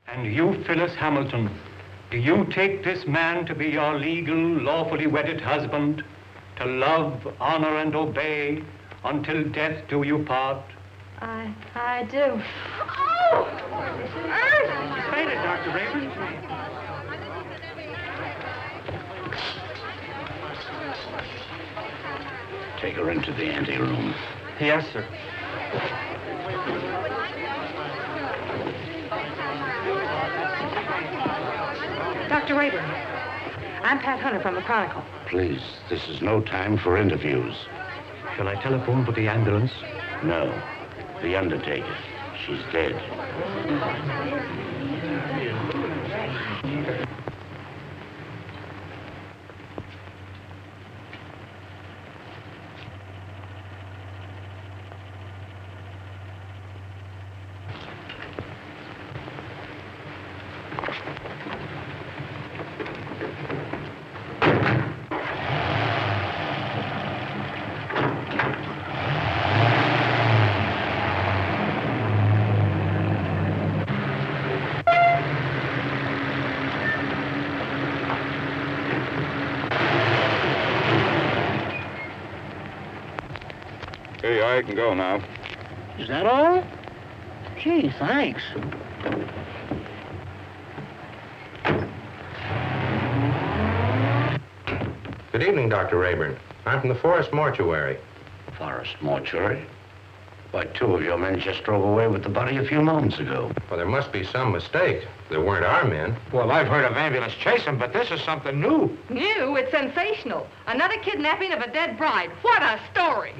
And you, Phyllis Hamilton, do you take this man to be your legal, lawfully wedded husband, to love, honor, and obey until death do you part? I do. Oh! She's fainted, Dr. Raymond. Take her into the anteroom. Yes, sir. Dr. Rayburn, I'm Pat Hunter from the Chronicle. Please, this is no time for interviews. Shall I telephone for the ambulance? No, the undertaker. She's dead. Hey, I can go now. Is that all? Gee, thanks. Good evening, Dr. Rayburn. I'm from the Forest Mortuary. Forest mortuary? Why, two of your men just drove away with the body a few moments ago. Well, there must be some mistake. They weren't our men. Well, I've heard of ambulance chasing, but this is something new. New? It's sensational. Another kidnapping of a dead bride. What a story!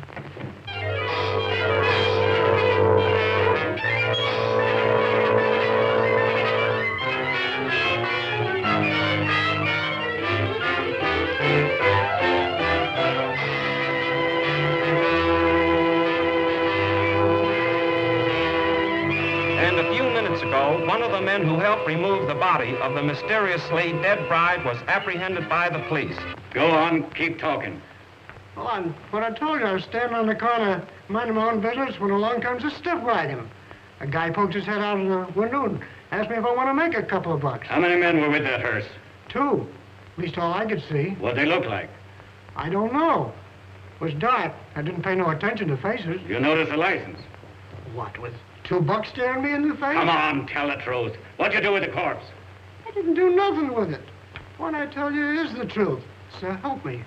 And a few minutes ago, one of the men who helped remove the body of the mysteriously dead bride was apprehended by the police. Go on, keep talking. Well, what I told you, I was standing on the corner, minding my own business, when along comes a stiff wagon. A guy poked his head out of the window and asked me if I want to make a couple of bucks. How many men were with that hearse? 2. At least all I could see. What'd they look like? I don't know. It was dark. I didn't pay no attention to faces. You notice the license? What, with $2 staring me in the face? Come on, tell the truth. What'd you do with the corpse? I didn't do nothing with it. What I tell you is the truth. So help me.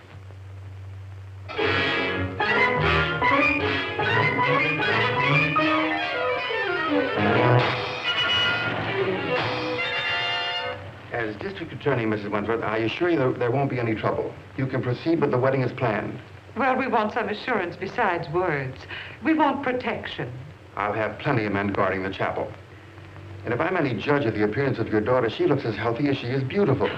As District Attorney, Mrs. Wentworth, I assure you there won't be any trouble. You can proceed with the wedding as planned. Well, we want some assurance besides words. We want protection. I'll have plenty of men guarding the chapel. And if I'm any judge of the appearance of your daughter, she looks as healthy as she is beautiful.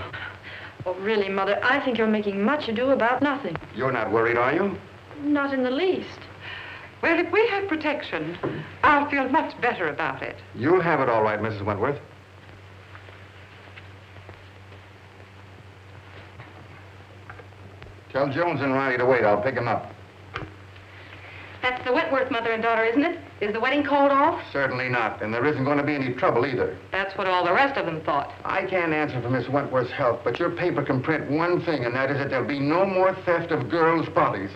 Oh, really, Mother, I think you're making much ado about nothing. You're not worried, are you? Not in the least. Well, if we have protection, I'll feel much better about it. You'll have it all right, Mrs. Wentworth. Tell Jones and Riley to wait. I'll pick him up. That's the Wentworth mother and daughter, isn't it? Is the wedding called off? Certainly not. And there isn't going to be any trouble either. That's what all the rest of them thought. I can't answer for Miss Wentworth's health, but your paper can print one thing, and that is that there'll be no more theft of girls' bodies.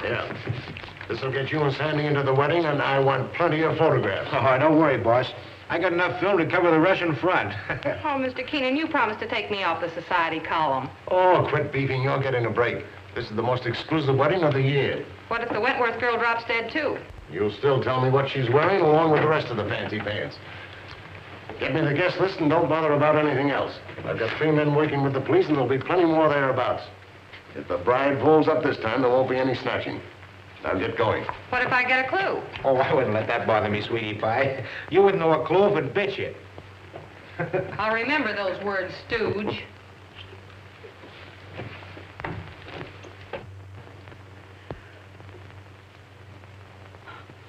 Yeah. This will get you and Sandy into the wedding, and I want plenty of photographs. Oh, don't worry, boss. I got enough film to cover the Russian front. Oh, Mr. Keenan, you promised to take me off the society column. Oh, quit beefing. You're getting a break. This is the most exclusive wedding of the year. What if the Wentworth girl drops dead, too? You'll still tell me what she's wearing, along with the rest of the fancy pants. Get me the guest list and don't bother about anything else. I've got 3 men working with the police, and there'll be plenty more thereabouts. If the bride pulls up this time, there won't be any snatching. Now get going. What if I get a clue? Oh, I wouldn't let that bother me, sweetie pie. You wouldn't know a clue if it bit you. I'll remember those words, stooge.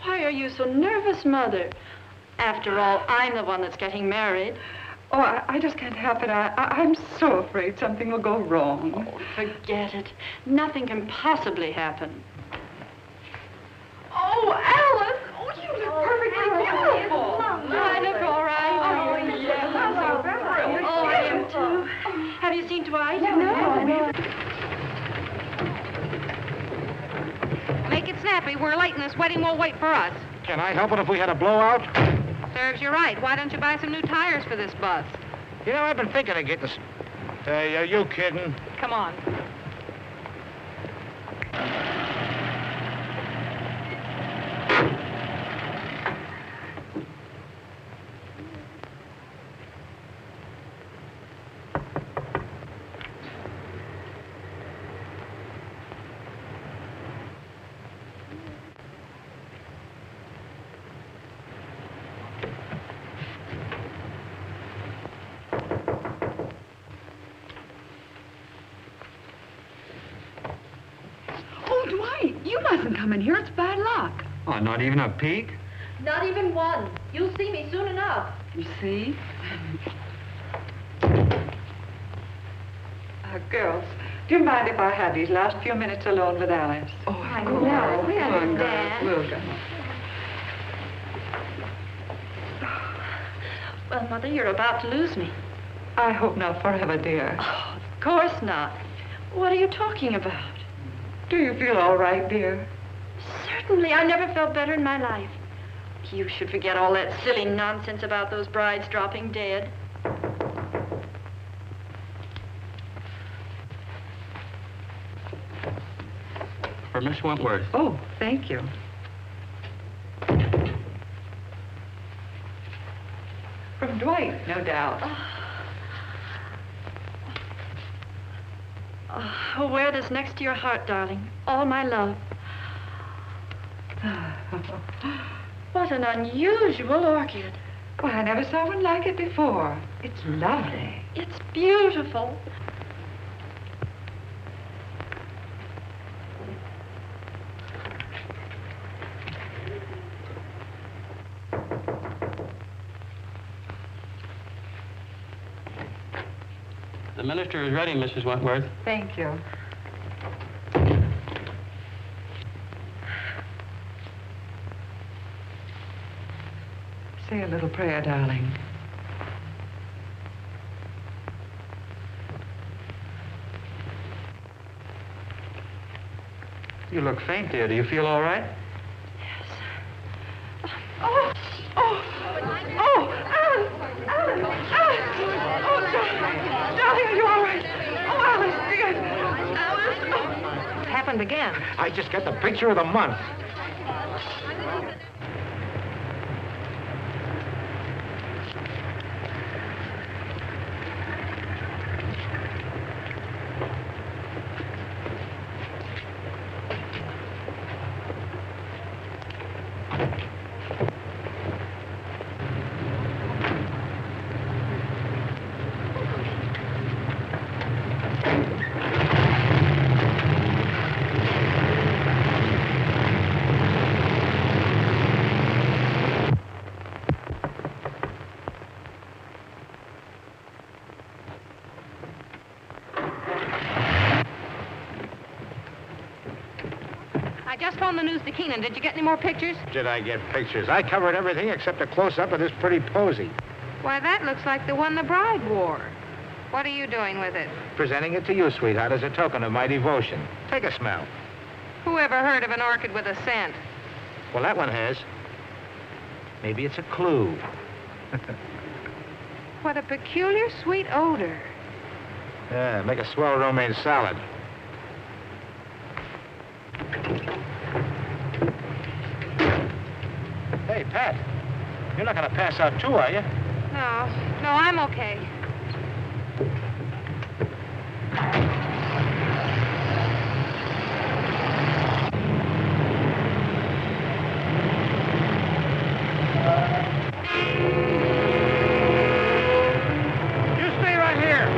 Why are you so nervous, Mother? After all, I'm the one that's getting married. Oh, I just can't help it. I'm so afraid something will go wrong. Oh, forget it. Nothing can possibly happen. Oh, Alice! Oh, you look perfectly beautiful. Do I look all right? Oh, yes. I'm thrilled. Oh, I am too. Have you seen Dwight? No. Make it snappy. We're late and this wedding won't wait for us. Can I help it if we had a blowout? Serves you right. Why don't you buy some new tires for this bus? You know, I've been thinking of getting this... Hey, are you kidding? Come on. Oh, Dwight, you mustn't come in here. It's bad luck. Oh, not even a peek? Not even one. You'll see me soon enough. You see? Girls, do you mind if I had these last few minutes alone with Alice? Oh, I know. We understand. We'll go. Well, Mother, you're about to lose me. I hope not forever, dear. Oh, of course not. What are you talking about? Do you feel all right, dear? Certainly. I never felt better in my life. You should forget all that silly nonsense about those brides dropping dead. For Miss Wentworth. Oh, thank you. From Dwight, no doubt. Oh, wear this next to your heart, darling. All my love. What an unusual orchid. Well, I never saw one like it before. It's lovely. It's beautiful. The minister is ready, Mrs. Wentworth. Thank you. Say a little prayer, darling. You look faint, dear. Do you feel all right? Oh, Alice! Alice! Alice! Oh, darling, are you all right? Oh, Alice, dear. Alice! Oh. It happened again. I just got the picture of the month. I just phoned the news to Keenan. Did you get any more pictures? Did I get pictures? I covered everything except a close-up of this pretty posy. Why, that looks like the one the bride wore. What are you doing with it? Presenting it to you, sweetheart, as a token of my devotion. Take a smell. Who ever heard of an orchid with a scent? Well, that one has. Maybe it's a clue. What a peculiar sweet odor. Yeah, make a swell romaine salad. Hey, Pat, you're not going to pass out too, are you? No, I'm okay. You stay right here.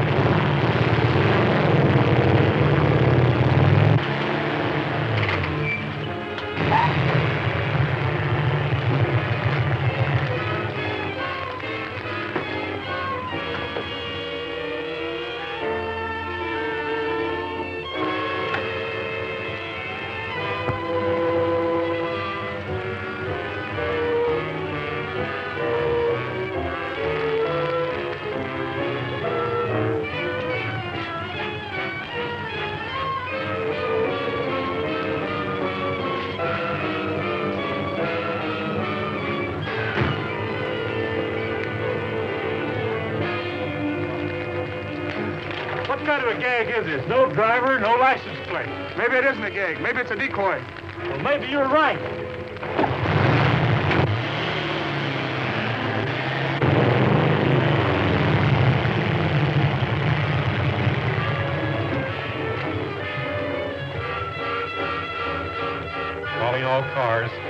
What kind of a gag is this? No driver, no license plate. Maybe it isn't a gag. Maybe it's a decoy. Well, maybe you're right.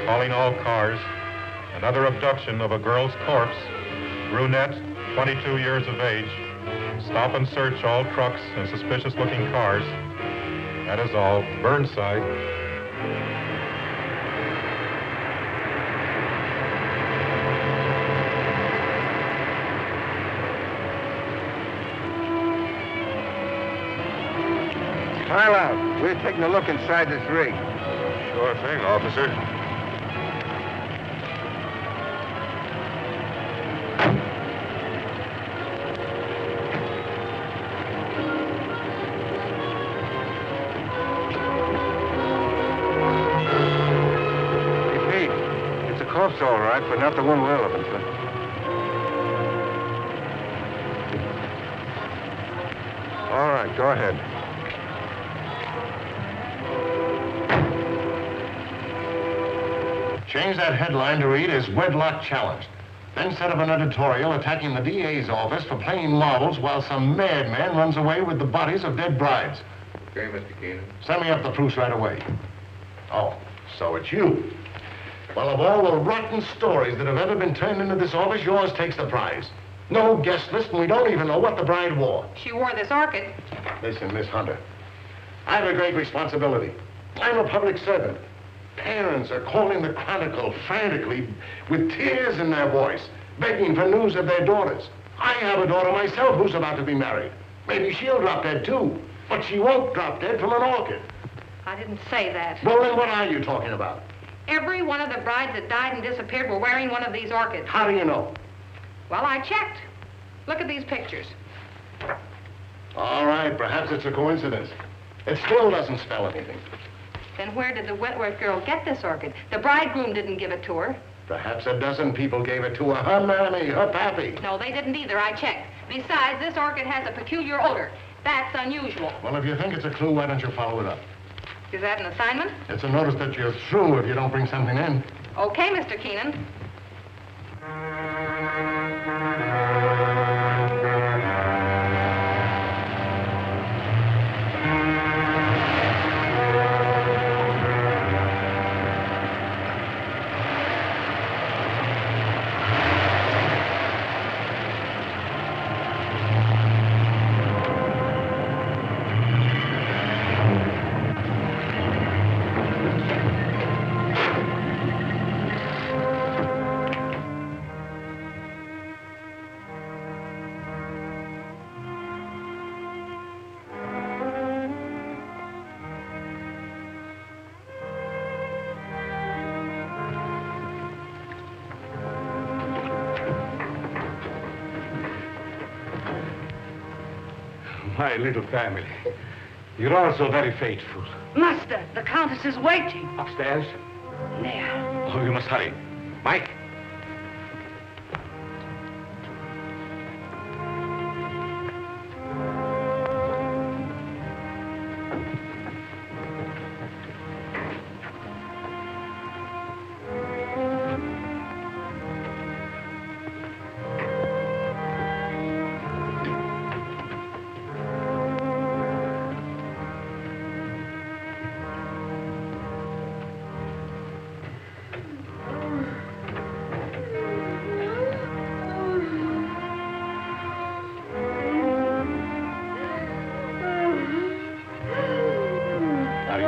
Calling all cars. Another abduction of a girl's corpse. Brunette, 22 years of age. Stop and search all trucks and suspicious-looking cars. That is all. Burnside. Pile out. We're taking a look inside this rig. Sure thing, officer. Corpse, all right, but not the one we're looking for. All right, go ahead. Change that headline to read as wedlock challenged. Then set up an editorial attacking the DA's office for playing marbles while some madman runs away with the bodies of dead brides. Okay, Mr. Keenan. Send me up the proofs right away. Oh, so it's you. Well, of all the rotten stories that have ever been turned into this office, yours takes the prize. No guest list, and we don't even know what the bride wore. She wore this orchid. Listen, Miss Hunter, I have a great responsibility. I'm a public servant. Parents are calling the Chronicle frantically with tears in their voice, begging for news of their daughters. I have a daughter myself who's about to be married. Maybe she'll drop dead, too. But she won't drop dead from an orchid. I didn't say that. Well, then what are you talking about? Every one of the brides that died and disappeared were wearing one of these orchids. How do you know? Well, I checked. Look at these pictures. All right, perhaps it's a coincidence. It still doesn't spell anything. Then where did the Wentworth girl get this orchid? The bridegroom didn't give it to her. Perhaps a dozen people gave it to her. Her mammy, her pappy. No, they didn't either. I checked. Besides, this orchid has a peculiar odor. That's unusual. Well, if you think it's a clue, why don't you follow it up? Is that an assignment? It's a notice that you're through if you don't bring something in. Okay, Mr. Keenan. My little family. You're all so very faithful. Master, The Countess is waiting. Upstairs? There. Oh, you must hurry. Mike.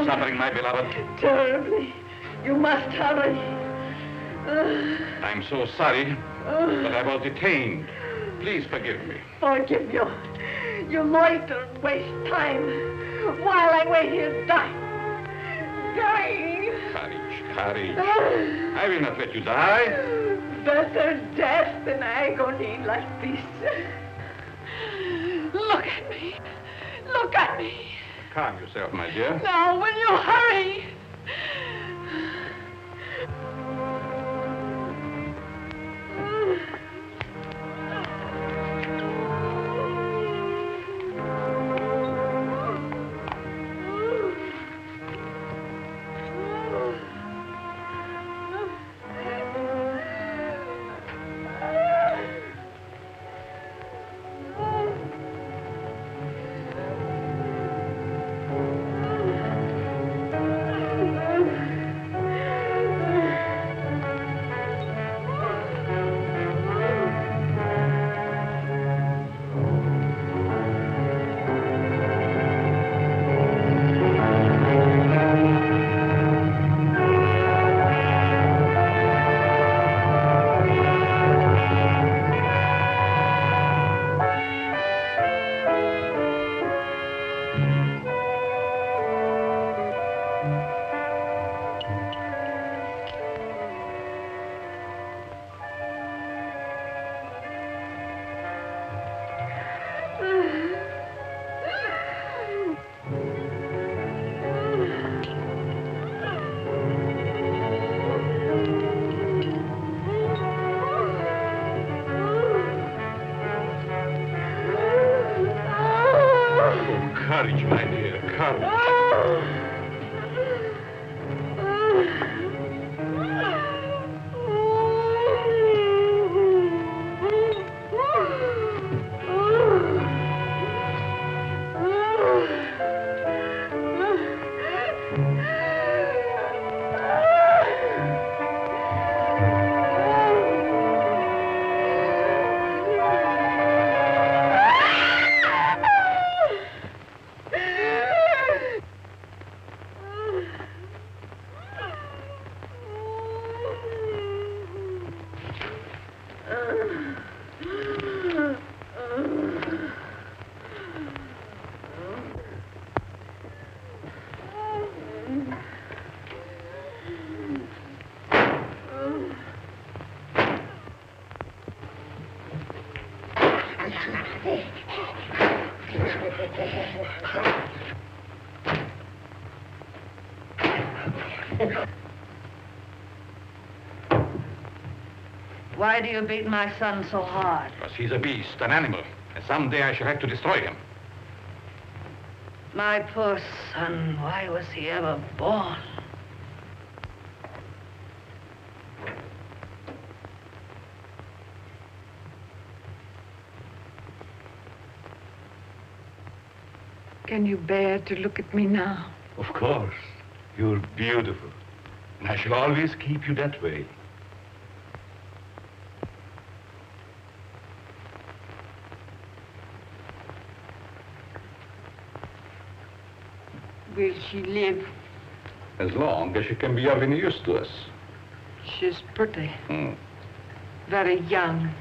Suffering, my beloved? Terribly. You must hurry. I'm so sorry, but I was detained. Please forgive me. Forgive you. You loiter and waste time while I wait here dying. Dying. Courage. I will not let you die. Better death than agony like this. Look at me. Look at me. Calm yourself, my dear. Now, will you hurry? Courage, my dear, courage. Why do you beat my son so hard? Because he's a beast, an animal, and someday I shall have to destroy him. My poor son, why was he ever born? Can you bear to look at me now? Of course. You're beautiful. And I shall always keep you that way. Will she live? As long as she can be of any use to us. She's pretty. Very young.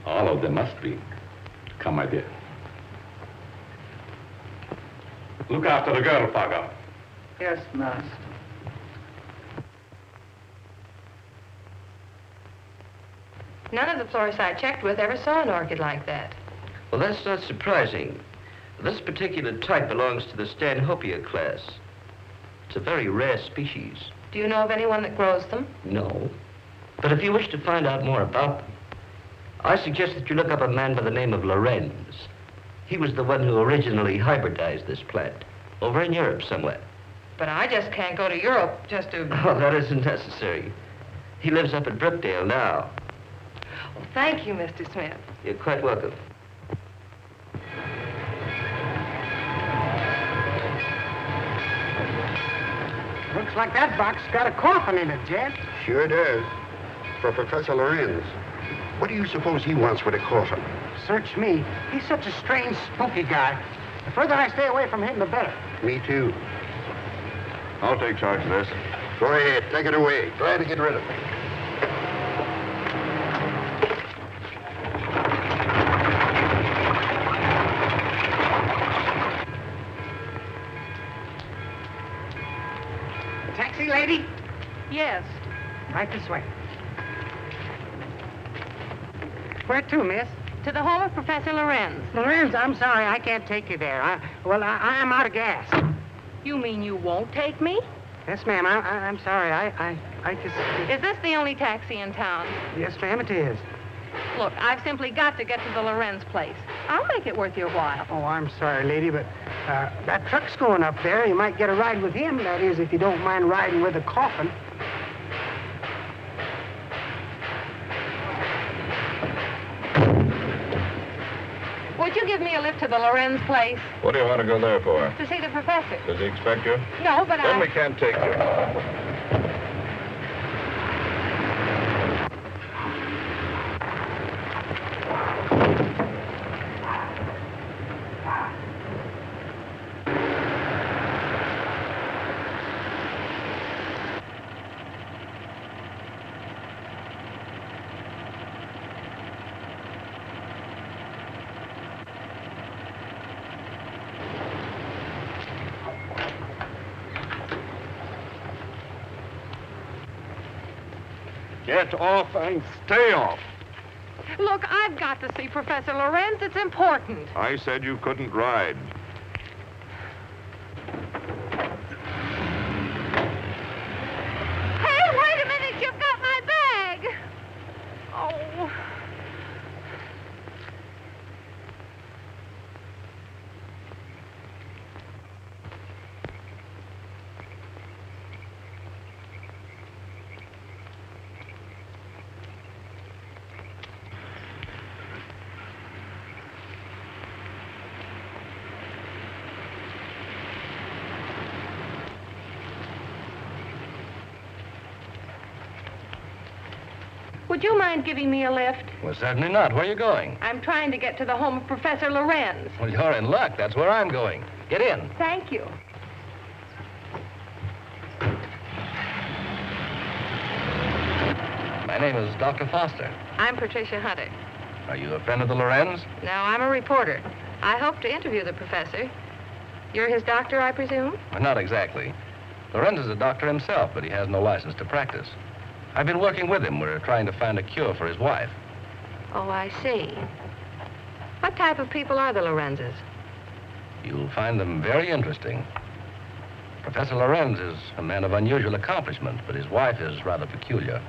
All of them must be. Come, my dear. Look after the girl, Fargo. Yes, master. None of the florists I checked with ever saw an orchid like that. Well, that's not surprising. This particular type belongs to the Stanhopea class. It's a very rare species. Do you know of anyone that grows them? No. But if you wish to find out more about them, I suggest that you look up a man by the name of Lorenz. He was the one who originally hybridized this plant, over in Europe somewhere. But I just can't go to Europe just to... Oh, that isn't necessary. He lives up at Brookdale now. Well, thank you, Mr. Smith. You're quite welcome. Looks like that box got a coffin in it, Jed. Sure does. For Professor Lorenz. What do you suppose he wants with a coffin? Search me. He's such a strange, spooky guy. The further I stay away from him, the better. Me too. I'll take charge of this. Go ahead, take it away. Try to get rid of it. Taxi, lady? Yes. Right this way. Where to, miss? To the home of Professor Lorenz. Lorenz, I'm sorry, I can't take you there. I'm out of gas. You mean you won't take me? Yes, ma'am, I'm sorry. I just... Is this the only taxi in town? Yes, ma'am, it is. Look, I've simply got to get to the Lorenz place. I'll make it worth your while. Oh, I'm sorry, lady, but that truck's going up there. You might get a ride with him, that is, if you don't mind riding with a coffin. Would you give me a lift to the Lorenz place? What do you want to go there for? To see the professor. Does he expect you? No, but Then we can't take you. Get off and stay off. Look, I've got to see Professor Lorenz. It's important. I said you couldn't ride. Hey, wait a minute. You've got my bag. Oh. Would you mind giving me a lift? Well, certainly not. Where are you going? I'm trying to get to the home of Professor Lorenz. Well, you're in luck. That's where I'm going. Get in. Thank you. My name is Dr. Foster. I'm Patricia Hunter. Are you a friend of the Lorenz? No, I'm a reporter. I hope to interview the professor. You're his doctor, I presume? Well, not exactly. Lorenz is a doctor himself, but he has no license to practice. I've been working with him. We're trying to find a cure for his wife. Oh, I see. What type of people are the Lorenzes? You'll find them very interesting. Professor Lorenz is a man of unusual accomplishment, but his wife is rather peculiar.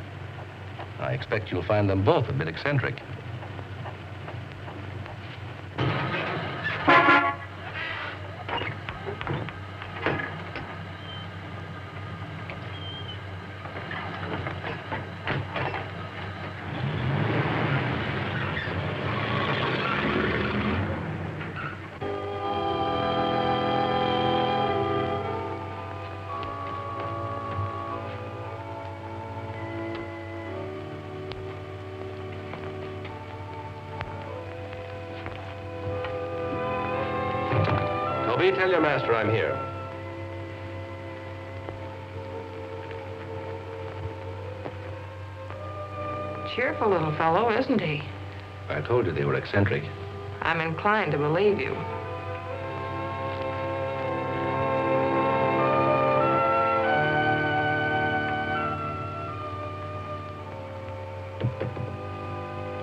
I expect you'll find them both a bit eccentric. Tell your master I'm here. Cheerful little fellow, isn't he? I told you they were eccentric. I'm inclined to believe you.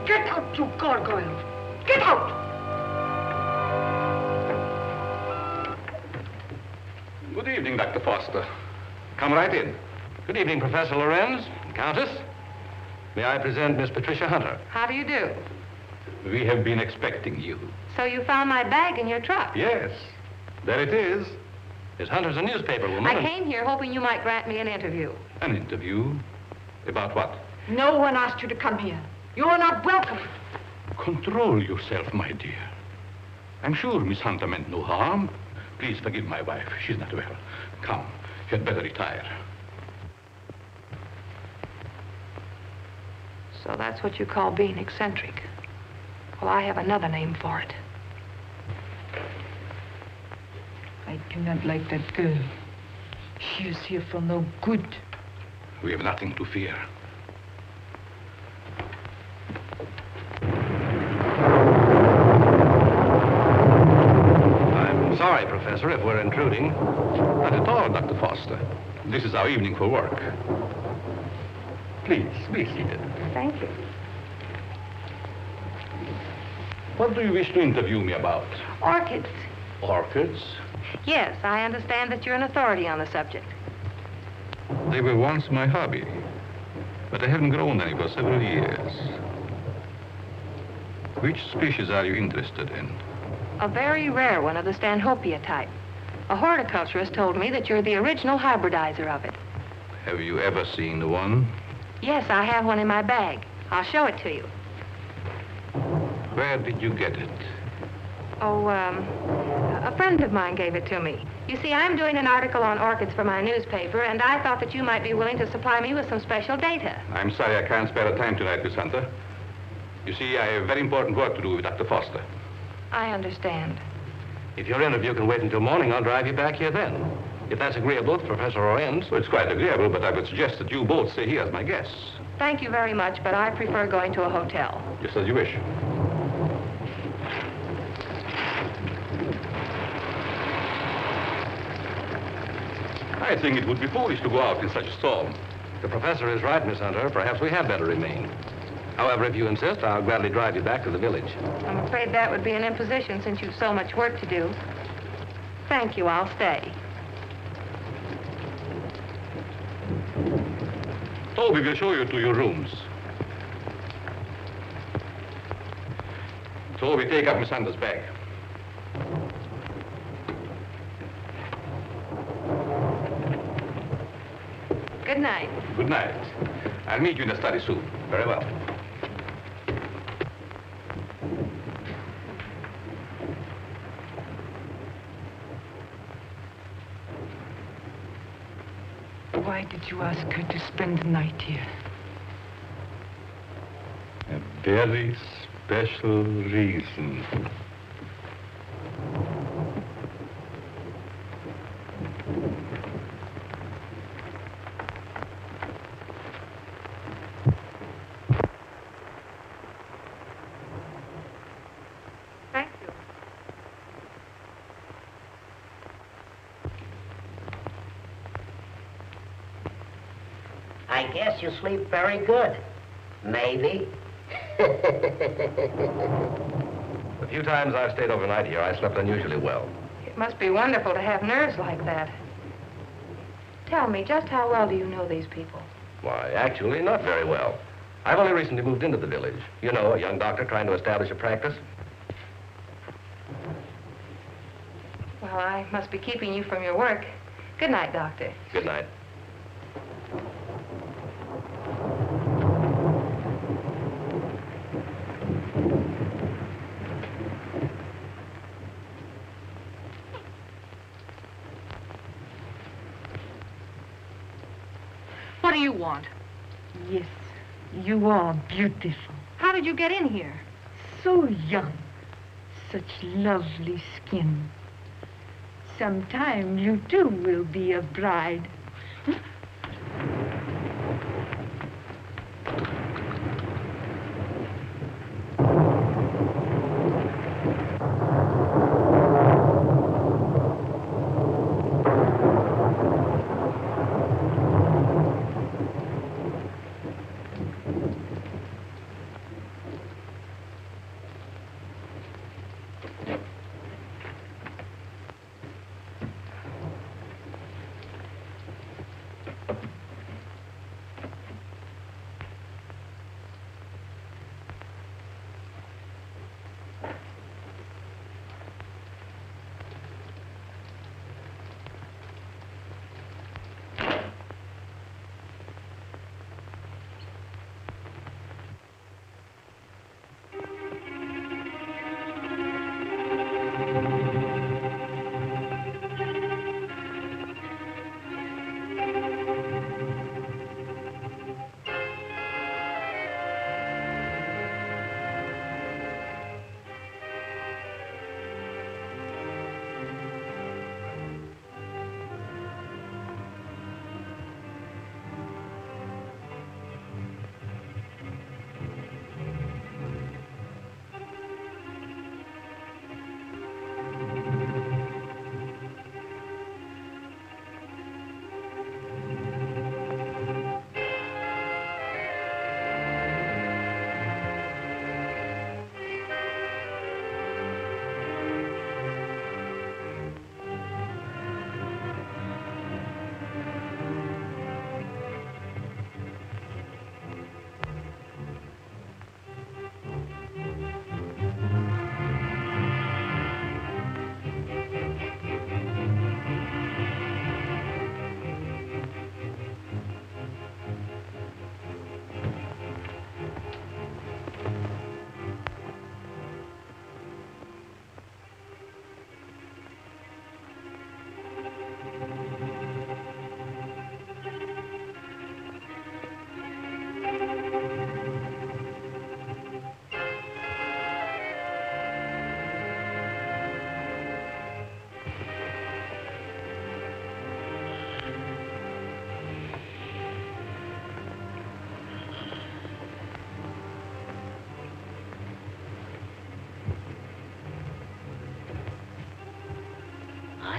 Get out, you gargoyle! Get out! Good evening, Dr. Foster. Come right in. Good evening, Professor Lorenz, Countess. May I present Miss Patricia Hunter? How do you do? We have been expecting you. So you found my bag in your truck? Yes, there it is. Miss Hunter's a newspaper woman. I came here hoping you might grant me an interview. An interview? About what? No one asked you to come here. You are not welcome. Control yourself, my dear. I'm sure Miss Hunter meant no harm. Please forgive my wife. She's not well. Come, you had better retire. So that's what you call being eccentric. Well, I have another name for it. I do not like that girl. She is here for no good. We have nothing to fear. I'm sorry, Professor, if we're intruding. Not at all, Dr. Foster. This is our evening for work. Please, be seated. Thank you. What do you wish to interview me about? Orchids. Orchids? Yes, I understand that you're an authority on the subject. They were once my hobby, but I haven't grown any for several years. Which species are you interested in? A very rare one of the Stanhopea type. A horticulturist told me that you're the original hybridizer of it. Have you ever seen one? Yes, I have one in my bag. I'll show it to you. Where did you get it? Oh, a friend of mine gave it to me. You see, I'm doing an article on orchids for my newspaper, and I thought that you might be willing to supply me with some special data. I'm sorry I can't spare the time tonight, Miss Hunter. You see, I have very important work to do with Dr. Foster. I understand. If your interview can wait until morning, I'll drive you back here then. If that's agreeable to Professor Lorenz. Well, it's quite agreeable, but I would suggest that you both stay here as my guests. Thank you very much, but I prefer going to a hotel. Just as you wish. I think it would be foolish to go out in such a storm. The professor is right, Miss Hunter. Perhaps we had better remain. However, if you insist, I'll gladly drive you back to the village. I'm afraid that would be an imposition since you've so much work to do. Thank you, I'll stay. Toby will show you to your rooms. Toby, take up Miss Hunter's bag. Good night. Good night. I'll meet you in the study soon. Very well. Why did you ask her to spend the night here? A very special reason. Thank you. I guess you sleep very good. Maybe. The few times I've stayed overnight here, I slept unusually well. It must be wonderful to have nerves like that. Tell me, just how well do you know these people? Why, actually, not very well. I've only recently moved into the village. You know, a young doctor trying to establish a practice. Well, I must be keeping you from your work. Good night, Doctor. Good night. What do you want? Yes, you are beautiful. How did you get in here? So young. Such lovely skin. Sometime you too will be a bride.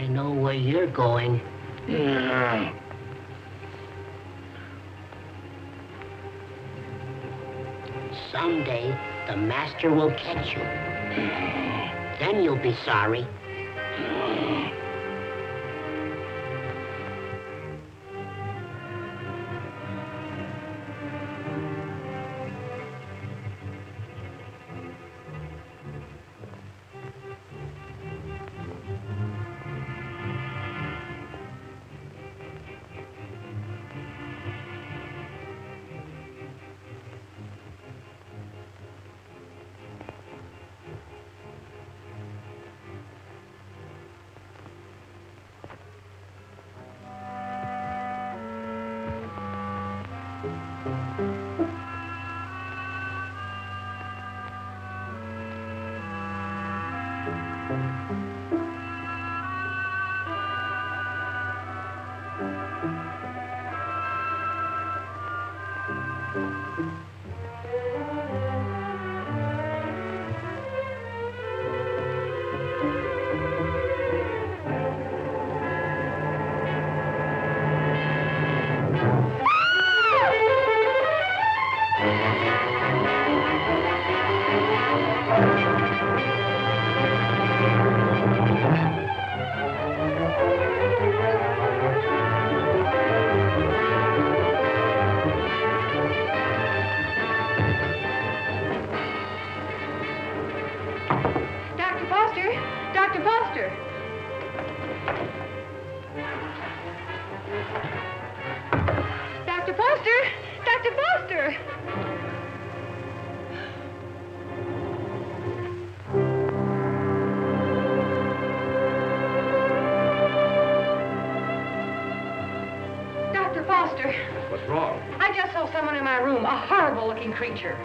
I know where you're going. Yeah. Someday, the master will catch you. Then you'll be sorry. What's wrong? I just saw someone in my room, a horrible-looking creature.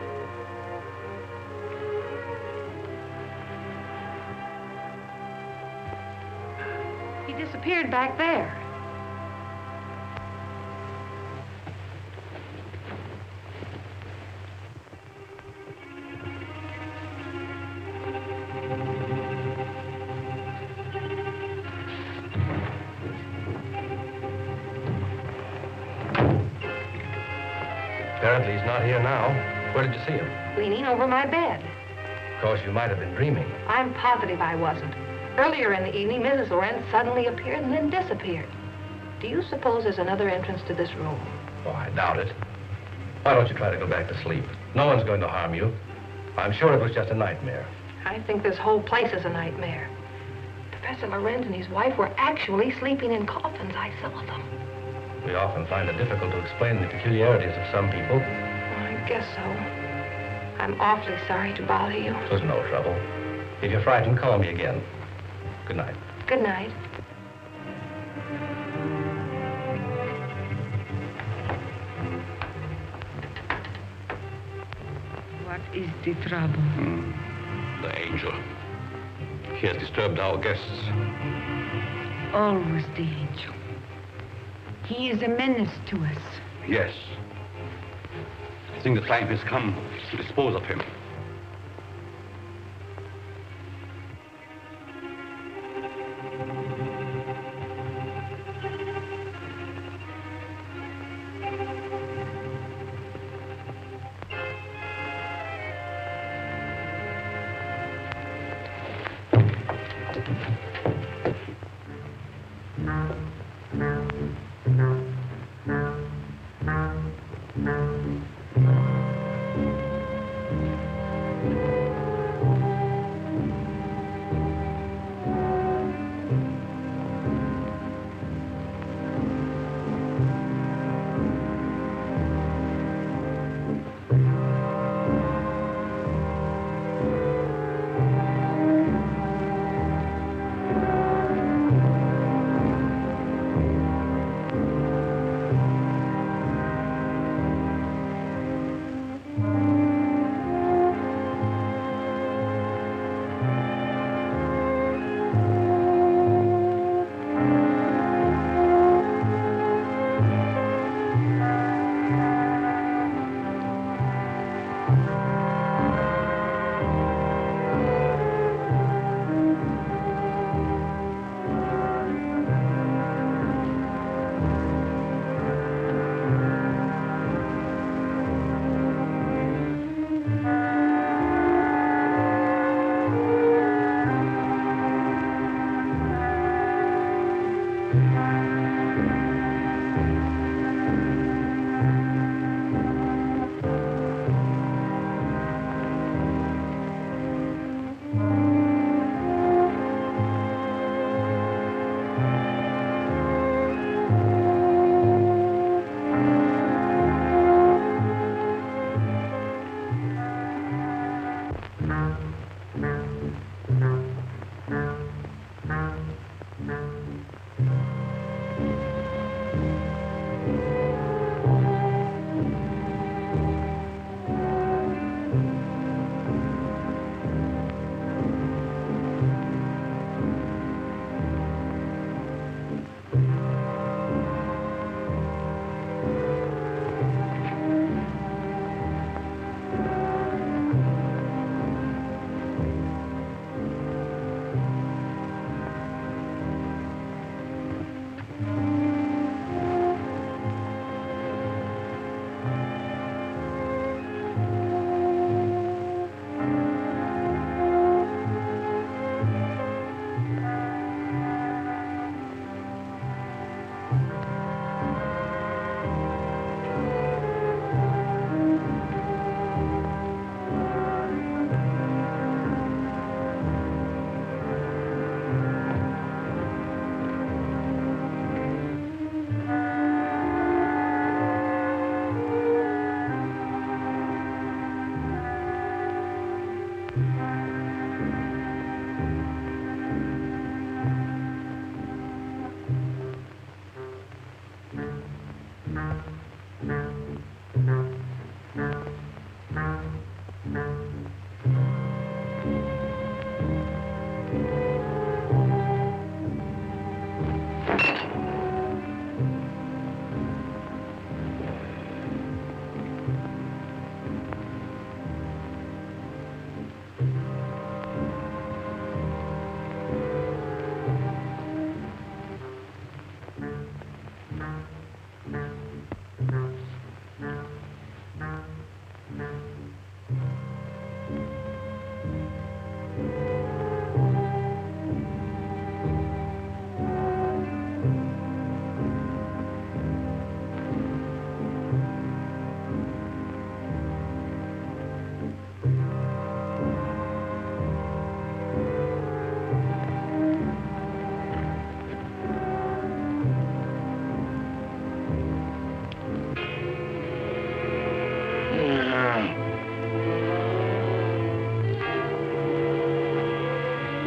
He disappeared back there. Apparently he's not here now. Where did you see him? Leaning over my bed. Of course, you might have been dreaming. I'm positive I wasn't. Earlier in the evening, Mrs. Lorenz suddenly appeared and then disappeared. Do you suppose there's another entrance to this room? Oh, I doubt it. Why don't you try to go back to sleep? No one's going to harm you. I'm sure it was just a nightmare. I think this whole place is a nightmare. Professor Lorenz and his wife were actually sleeping in coffins. I saw them. We often find it difficult to explain the peculiarities of some people. I guess so. I'm awfully sorry to bother you. It was no trouble. If you're frightened, call me again. Good night. Good night. What is the trouble? The angel. He has disturbed our guests. Always the angel. He is a menace to us. Yes. I think the time has come to dispose of him.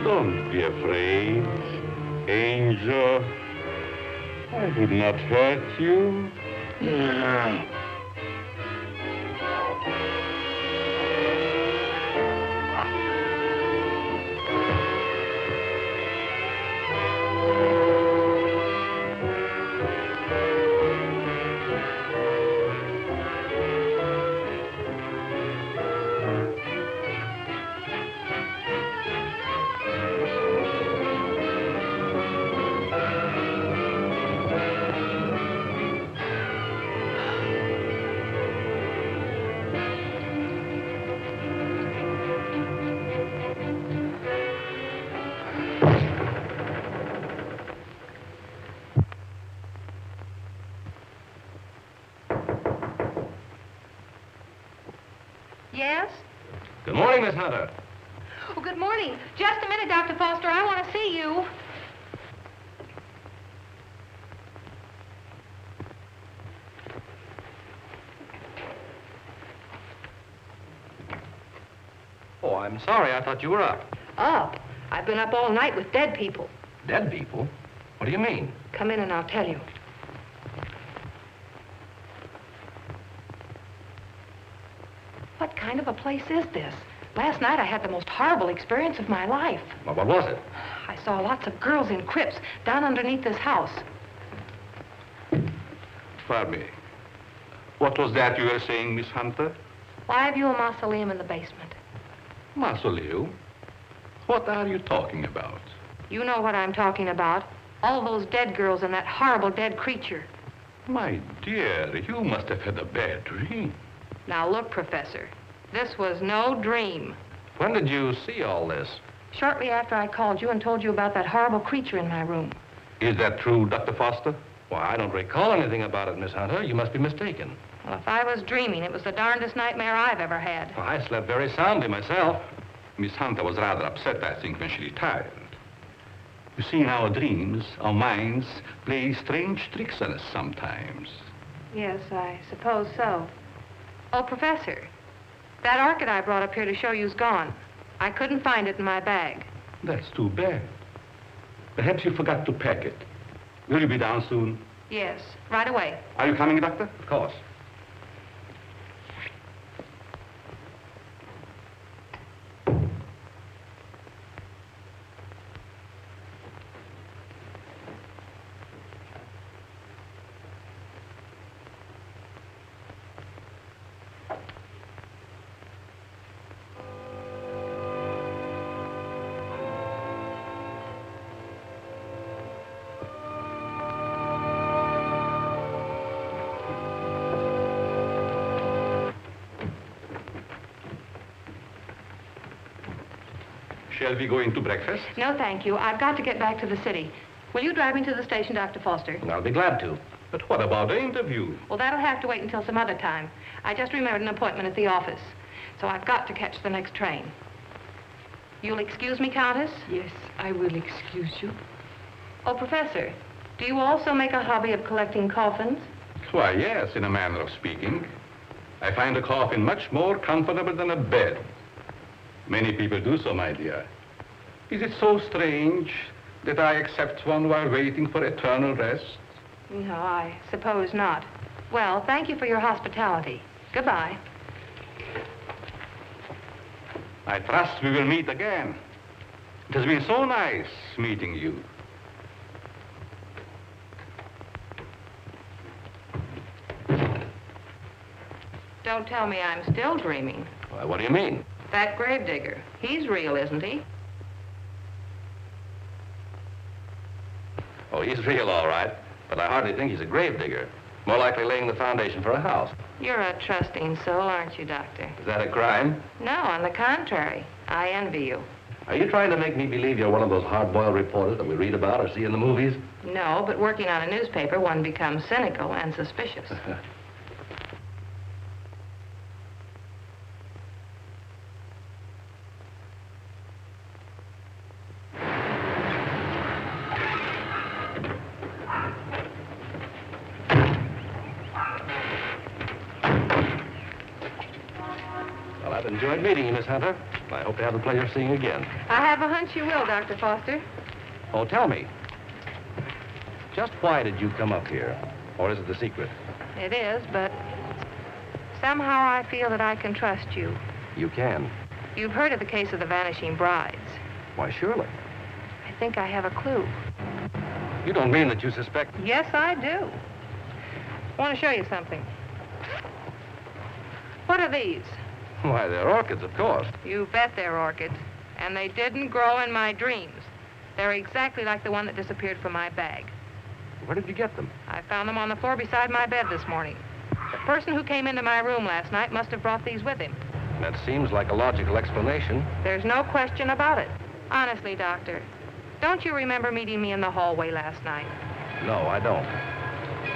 Don't be afraid, Angel. I would not hurt you. Yes? Good morning, Miss Hunter. Oh, good morning. Just a minute, Dr. Foster. I want to see you. Oh, I'm sorry. I thought you were up. Up? I've been up all night with dead people. Dead people? What do you mean? Come in and I'll tell you. What kind of a place is this? Last night I had the most horrible experience of my life. Well, what was it? I saw lots of girls in crypts down underneath this house. Pardon me. What was that you were saying, Miss Hunter? Why have you a mausoleum in the basement? Mausoleum? What are you talking about? You know what I'm talking about. All those dead girls and that horrible dead creature. My dear, you must have had a bad dream. Now look, Professor, this was no dream. When did you see all this? Shortly after I called you and told you about that horrible creature in my room. Is that true, Dr. Foster? Why, I don't recall anything about it, Miss Hunter. You must be mistaken. Well, if I was dreaming, it was the darndest nightmare I've ever had. Well, I slept very soundly myself. Miss Hunter was rather upset, I think, when she retired. You see, in our dreams, our minds play strange tricks on us sometimes. Yes, I suppose so. Oh, Professor, that orchid I brought up here to show you's gone. I couldn't find it in my bag. That's too bad. Perhaps you forgot to pack it. Will you be down soon? Yes, right away. Are you coming, Doctor? Of course. Shall we go into breakfast? No, thank you. I've got to get back to the city. Will you drive me to the station, Dr. Foster? I'll be glad to. But what about the interview? Well, that'll have to wait until some other time. I just remembered an appointment at the office, so I've got to catch the next train. You'll excuse me, Countess? Yes, I will excuse you. Oh, Professor, do you also make a hobby of collecting coffins? Why, yes, in a manner of speaking. I find a coffin much more comfortable than a bed. Many people do so, my dear. Is it so strange that I accept one while waiting for eternal rest? No, I suppose not. Well, thank you for your hospitality. Goodbye. I trust we will meet again. It has been so nice meeting you. Don't tell me I'm still dreaming. Why, what do you mean? That gravedigger, he's real, isn't he? Oh, he's real, all right. But I hardly think he's a gravedigger. More likely laying the foundation for a house. You're a trusting soul, aren't you, Doctor? Is that a crime? No, on the contrary. I envy you. Are you trying to make me believe you're one of those hard-boiled reporters that we read about or see in the movies? No, but working on a newspaper, one becomes cynical and suspicious. I've enjoyed meeting you, Miss Hunter. I hope to have the pleasure of seeing you again. I have a hunch you will, Dr. Foster. Oh, tell me, just why did you come up here? Or is it the secret? It is, but somehow I feel that I can trust you. You can. You've heard of the case of the vanishing brides. Why, surely. I think I have a clue. You don't mean that you suspect... Yes, I do. I want to show you something. What are these? Why, they're orchids, of course. You bet they're orchids. And they didn't grow in my dreams. They're exactly like the one that disappeared from my bag. Where did you get them? I found them on the floor beside my bed this morning. The person who came into my room last night must have brought these with him. That seems like a logical explanation. There's no question about it. Honestly, Doctor, don't you remember meeting me in the hallway last night? No, I don't.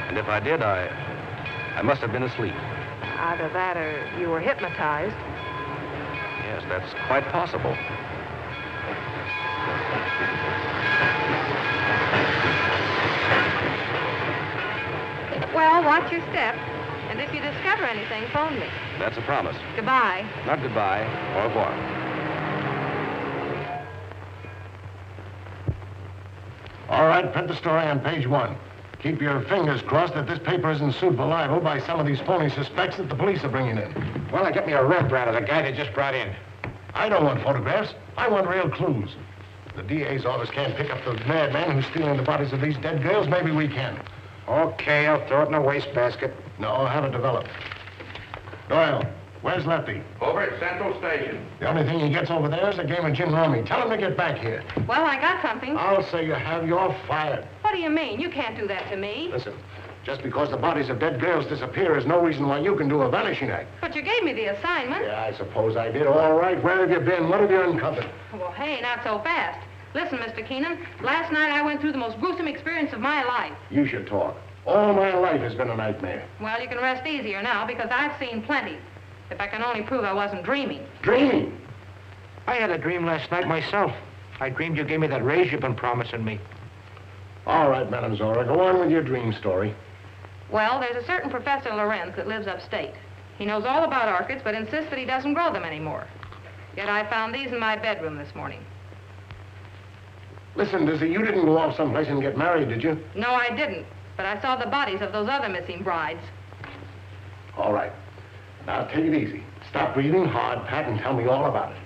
And if I did, I must have been asleep. Either that or you were hypnotized. Yes, that's quite possible. Well, watch your step. And if you discover anything, phone me. That's a promise. Goodbye. Not goodbye. Au revoir. All right, print the story on page 1. Keep your fingers crossed that this paper isn't sued for libel by some of these phony suspects that the police are bringing in. Well, get me a Rembrandt of the guy they just brought in. I don't want photographs. I want real clues. The DA's office can't pick up the madman who's stealing the bodies of these dead girls. Maybe we can. Okay, I'll throw it in a wastebasket. No, I'll have it developed. Doyle, where's Lefty? Over at Central Station. The only thing he gets over there is a game of gin rummy. Tell him to get back here. Well, I got something. I'll say you have. You're fired. What do you mean? You can't do that to me. Listen, just because the bodies of dead girls disappear is no reason why you can do a vanishing act. But you gave me the assignment. Yeah, I suppose I did. All right, where have you been? What have you uncovered? Well, hey, not so fast. Listen, Mr. Keenan, last night I went through the most gruesome experience of my life. You should talk. All my life has been a nightmare. Well, you can rest easier now because I've seen plenty. If I can only prove I wasn't dreaming. Dreaming? I had a dream last night myself. I dreamed you gave me that raise you've been promising me. All right, Madame Zora, go on with your dream story. Well, there's a certain Professor Lorenz that lives upstate. He knows all about orchids, but insists that he doesn't grow them anymore. Yet I found these in my bedroom this morning. Listen, Dizzy, you didn't go off someplace and get married, did you? No, I didn't. But I saw the bodies of those other missing brides. All right. Now, take it easy. Stop breathing hard, Pat, and tell me all about it.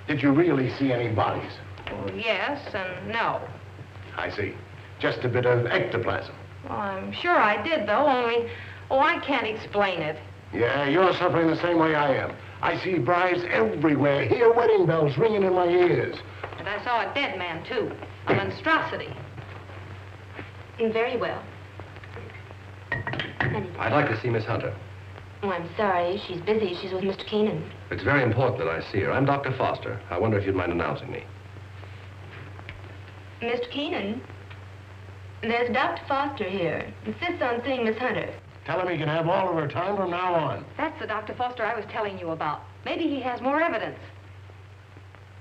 Did you really see any bodies? Well, yes and no. I see. Just a bit of ectoplasm. Well, I'm sure I did, though, only... Oh, I can't explain it. Yeah, you're suffering the same way I am. I see brides everywhere, hear wedding bells ringing in my ears. And I saw a dead man, too. A monstrosity. Very well. I'd like to see Miss Hunter. Oh, I'm sorry. She's busy. She's with Mr. Keenan. It's very important that I see her. I'm Dr. Foster. I wonder if you'd mind announcing me. Mr. Keenan, there's Dr. Foster here. Insists on seeing Miss Hunter. Tell him he can have all of her time from now on. That's the Dr. Foster I was telling you about. Maybe he has more evidence.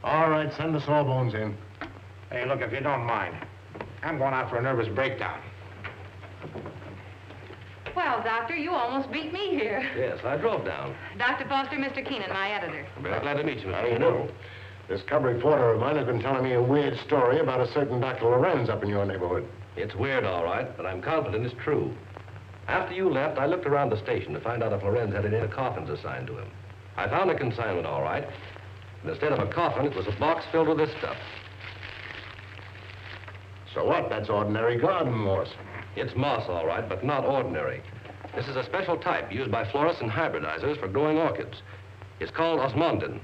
All right, send the sawbones in. Hey, look, if you don't mind, I'm going out for a nervous breakdown. Well, Doctor, you almost beat me here. Yes, I drove down. Dr. Foster, Mr. Keenan, my editor. I'm very glad to meet you, Mr. How do you Keenan. know? This cub reporter of mine has been telling me a weird story about a certain Dr. Lorenz up in your neighborhood. It's weird, all right, but I'm confident it's true. After you left, I looked around the station to find out if Lorenz had any of the coffins assigned to him. I found a consignment, all right. And instead of a coffin, it was a box filled with this stuff. So what? That's ordinary garden moss. It's moss, all right, but not ordinary. This is a special type used by florists and hybridizers for growing orchids. It's called osmundin.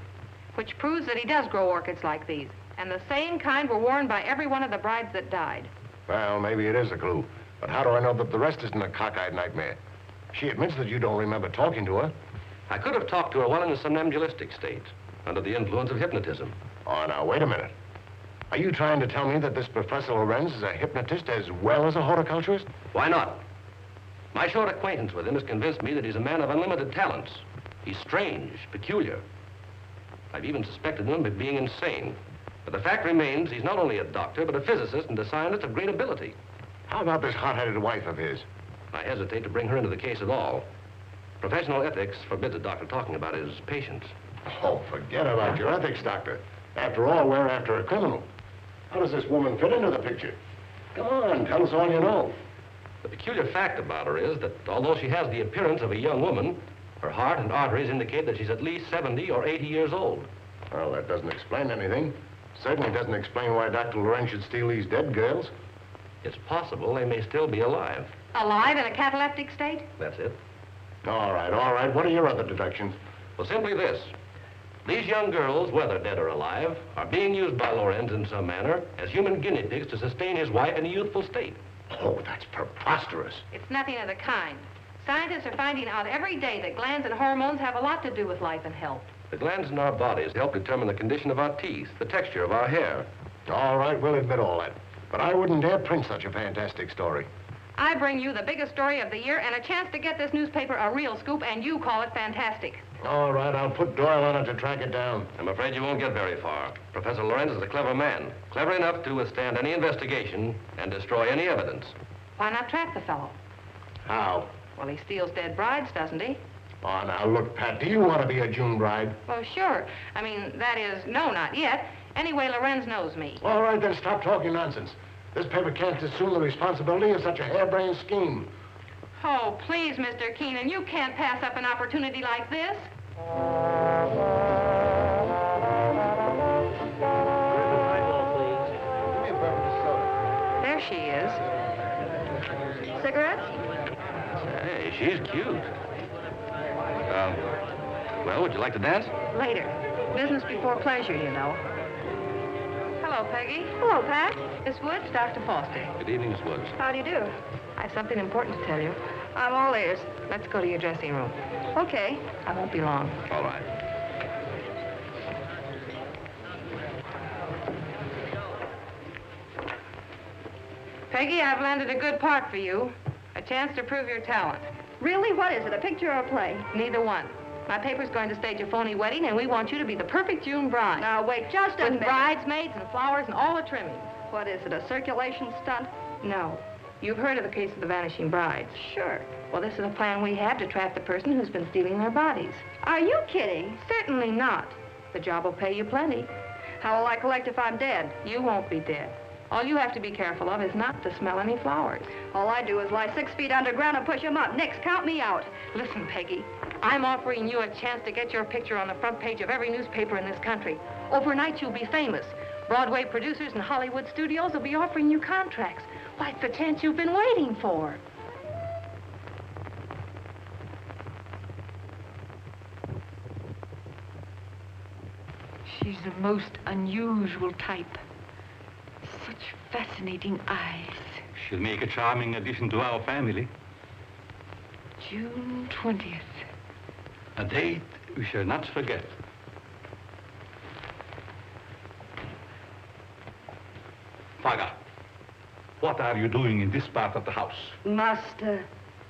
Which proves that he does grow orchids like these. And the same kind were worn by every one of the brides that died. Well, maybe it is a clue. But how do I know that the rest isn't a cockeyed nightmare? She admits that you don't remember talking to her. I could have talked to her while in a somnambulistic state, under the influence of hypnotism. Oh, now, wait a minute. Are you trying to tell me that this Professor Lorenz is a hypnotist as well as a horticulturist? Why not? My short acquaintance with him has convinced me that he's a man of unlimited talents. He's strange, peculiar. I've even suspected him of being insane. But the fact remains he's not only a doctor, but a physicist and a scientist of great ability. How about this hot-headed wife of his? I hesitate to bring her into the case at all. Professional ethics forbids a doctor talking about his patients. Oh, forget about your ethics, doctor. After all, we're after a criminal. How does this woman fit into the picture? Come on, tell us all you know. The peculiar fact about her is that although she has the appearance of a young woman, her heart and arteries indicate that she's at least 70 or 80 years old. Well, that doesn't explain anything. Certainly doesn't explain why Dr. Lorenz should steal these dead girls. It's possible they may still be alive. Alive in a cataleptic state? That's it. All right. What are your other deductions? Well, simply this. These young girls, whether dead or alive, are being used by Lorenz in some manner as human guinea pigs to sustain his wife in a youthful state. Oh, that's preposterous. It's nothing of the kind. Scientists are finding out every day that glands and hormones have a lot to do with life and health. The glands in our bodies help determine the condition of our teeth, the texture of our hair. All right, we'll admit all that. But I wouldn't dare print such a fantastic story. I bring you the biggest story of the year and a chance to get this newspaper a real scoop, and you call it fantastic. All right, I'll put Doyle on it to track it down. I'm afraid you won't get very far. Professor Lorenz is a clever man, clever enough to withstand any investigation and destroy any evidence. Why not track the fellow? How? Well, he steals dead brides, doesn't he? Oh, now, look, Pat, do you want to be a June bride? Well, sure. I mean, that is, no, not yet. Anyway, Lorenz knows me. All right, then stop talking nonsense. This paper can't assume the responsibility of such a harebrained scheme. Oh, please, Mr. Keenan, you can't pass up an opportunity like this. There she is. Cigarettes? Hey, she's cute. Well, would you like to dance? Later. Business before pleasure, you know. Hello, Peggy. Hello, Pat. Miss Woods, Dr. Foster. Good evening, Miss Woods. How do you do? I have something important to tell you. I'm all ears. Let's go to your dressing room. Okay. I won't be long. All right. Peggy, I've landed a good part for you. A chance to prove your talent. Really? What is it, a picture or a play? Neither one. My paper's going to stage a phony wedding, and we want you to be the perfect June bride. Now, wait just a With minute. bridesmaids and flowers and all the trimmings. What is it, a circulation stunt? No. You've heard of the case of the vanishing brides. Sure. Well, this is a plan we have to trap the person who's been stealing their bodies. Are you kidding? Certainly not. The job will pay you plenty. How will I collect if I'm dead? You won't be dead. All you have to be careful of is not to smell any flowers. All I do is lie 6 feet underground and push them up. Nix, count me out. Listen, Peggy, I'm offering you a chance to get your picture on the front page of every newspaper in this country. Overnight, you'll be famous. Broadway producers and Hollywood studios will be offering you contracts. Why, it's the chance you've been waiting for. She's the most unusual type. Such fascinating eyes. She'll make a charming addition to our family. June 20th. A date we shall not forget. Faga, what are you doing in this part of the house? Master,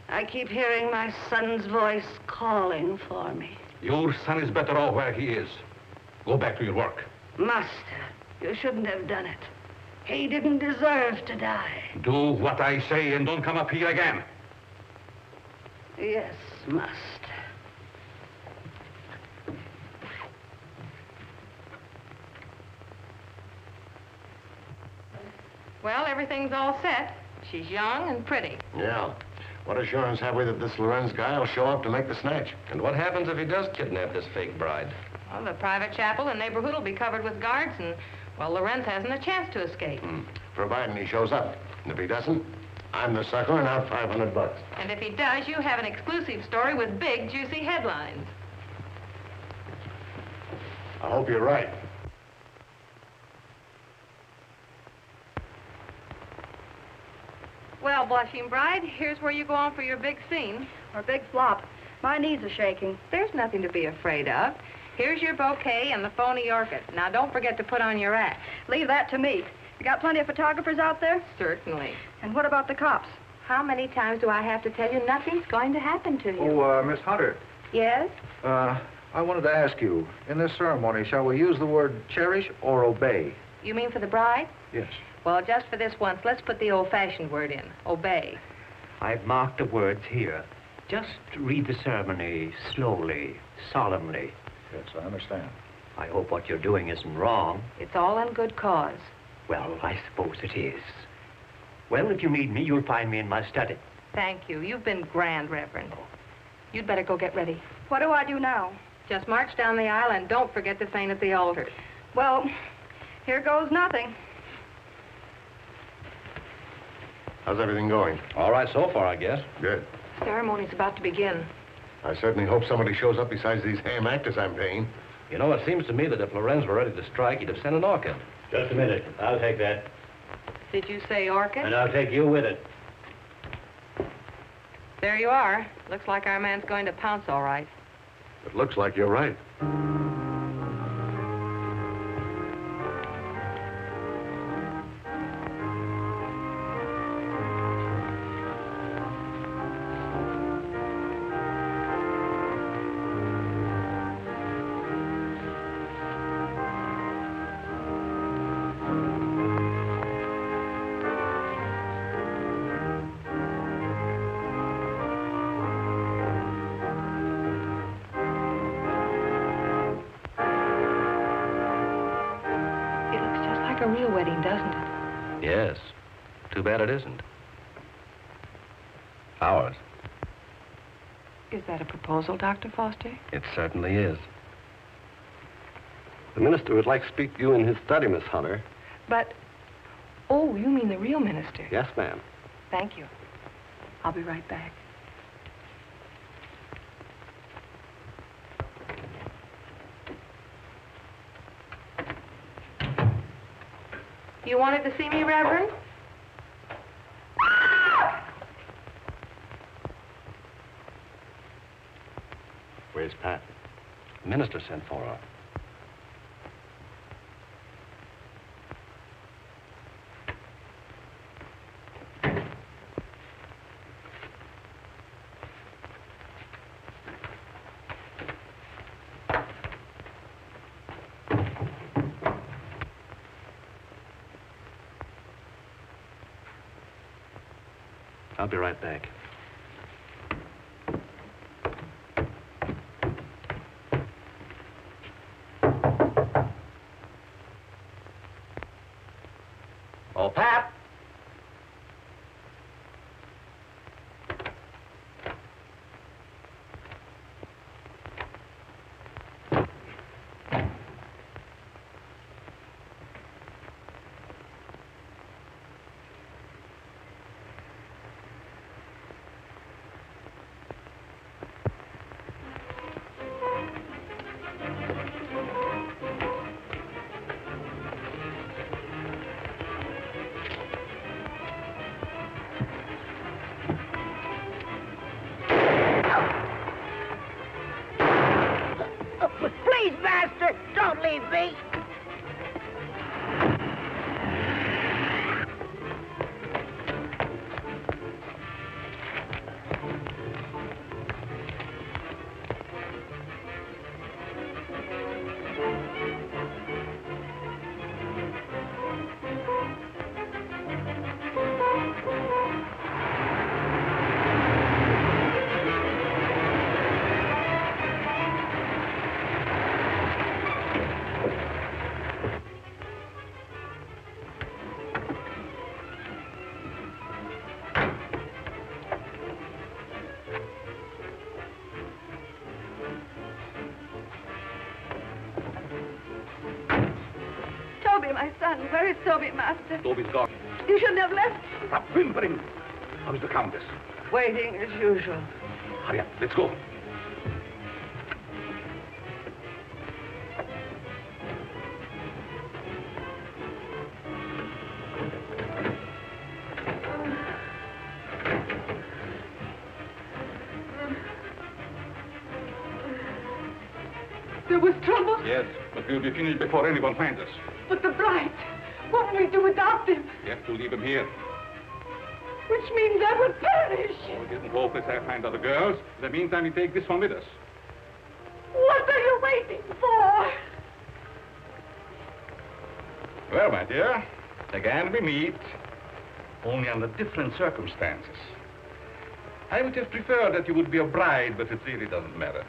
I keep hearing my son's voice calling for me. Your son is better off where he is. Go back to your work. Master, you shouldn't have done it. He didn't deserve to die. Do what I say and don't come up here again. Yes, master. Well, everything's all set. She's young and pretty. Yeah. What assurance have we that this Lorenz guy will show up to make the snatch? And what happens if he does kidnap this fake bride? Well, the private chapel and neighborhood will be covered with guards, and, well, Lorenz hasn't a chance to escape. Providing he shows up. And if he doesn't, I'm the sucker and out $500. And if he does, you have an exclusive story with big, juicy headlines. I hope you're right. Well, blushing bride, here's where you go on for your big scene. Or big flop. My knees are shaking. There's nothing to be afraid of. Here's your bouquet and the phony orchid. Now, don't forget to put on your act. Leave that to me. You got plenty of photographers out there? Certainly. And what about the cops? How many times do I have to tell you nothing's going to happen to you? Oh, Miss Hunter. Yes? I wanted to ask you, in this ceremony, shall we use the word cherish or obey? You mean for the bride? Yes. Well, just for this once, let's put the old-fashioned word in. Obey. I've marked the words here. Just read the ceremony slowly, solemnly. Yes, I understand. I hope what you're doing isn't wrong. It's all in good cause. Well, I suppose it is. Well, if you need me, you'll find me in my study. Thank you. You've been grand, Reverend. You'd better go get ready. What do I do now? Just march down the aisle and don't forget to faint at the altar. Well, here goes nothing. How's everything going? All right so far, I guess. Good. Ceremony's about to begin. I certainly hope somebody shows up besides these ham actors I'm paying. You know, it seems to me that if Lorenz were ready to strike, he'd have sent an orchid. Just a minute. I'll take that. Did you say orchid? And I'll take you with it. There you are. Looks like our man's going to pounce all right. It looks like you're right. Like a real wedding, doesn't it? Yes. Too bad it isn't. Ours. Is that a proposal, Dr. Foster? It certainly is. The minister would like to speak to you in his study, Miss Hunter. But, oh, you mean the real minister? Yes, ma'am. Thank you. I'll be right back. You wanted to see me, Reverend? Where's Pat? The minister sent for her. be right back. Oh, Pap! Please, master, don't leave me. Toby, my son. Where is Toby, master? Toby's gone. You shouldn't have left. Stop whimpering. How is the Countess? Waiting as usual. Hurry up, let's go. There was trouble. Yes, but we'll be finished before anyone finds us. But the bride. What will we do without them? We have to leave him here. Which means I would perish. Oh, it isn't hopeless I find other girls. In the meantime, we take this one with us. What are you waiting for? Well, my dear, again we meet, only under different circumstances. I would have preferred that you would be a bride, but it really doesn't matter.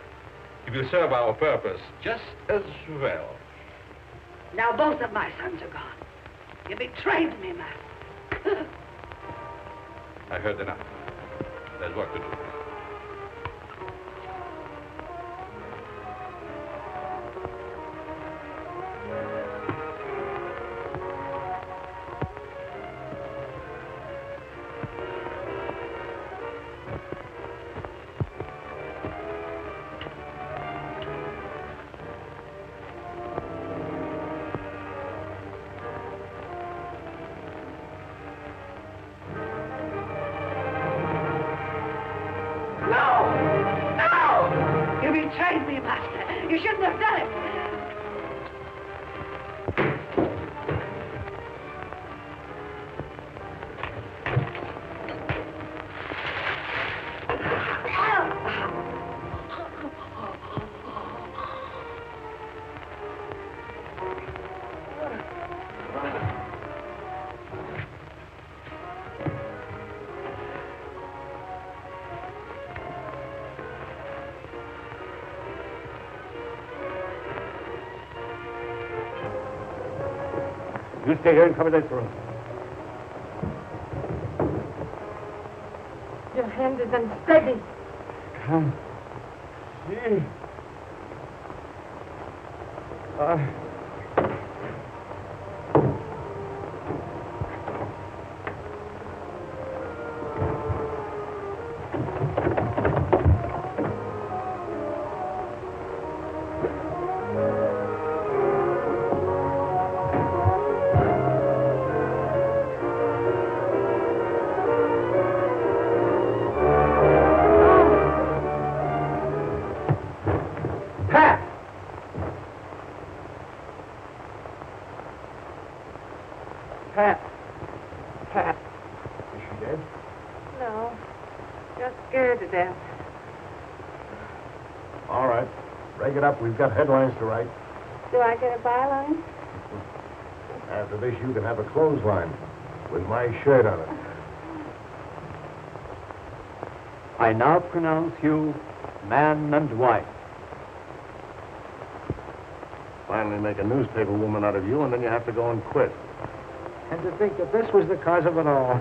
It will serve our purpose just as well. Now both of my sons are gone. You betrayed me, master. I heard enough. There's work to do. You betrayed me, master. You shouldn't have done it. You stay here and cover this room. Your hand is unsteady. Come. See. Pat. Is she dead? No. Just scared to death. All right. Break it up. We've got headlines to write. Do I get a byline? After this, you can have a clothesline with my shirt on it. I now pronounce you man and wife. Finally make a newspaper woman out of you, and then you have to go and quit. And to think that this was the cause of it all.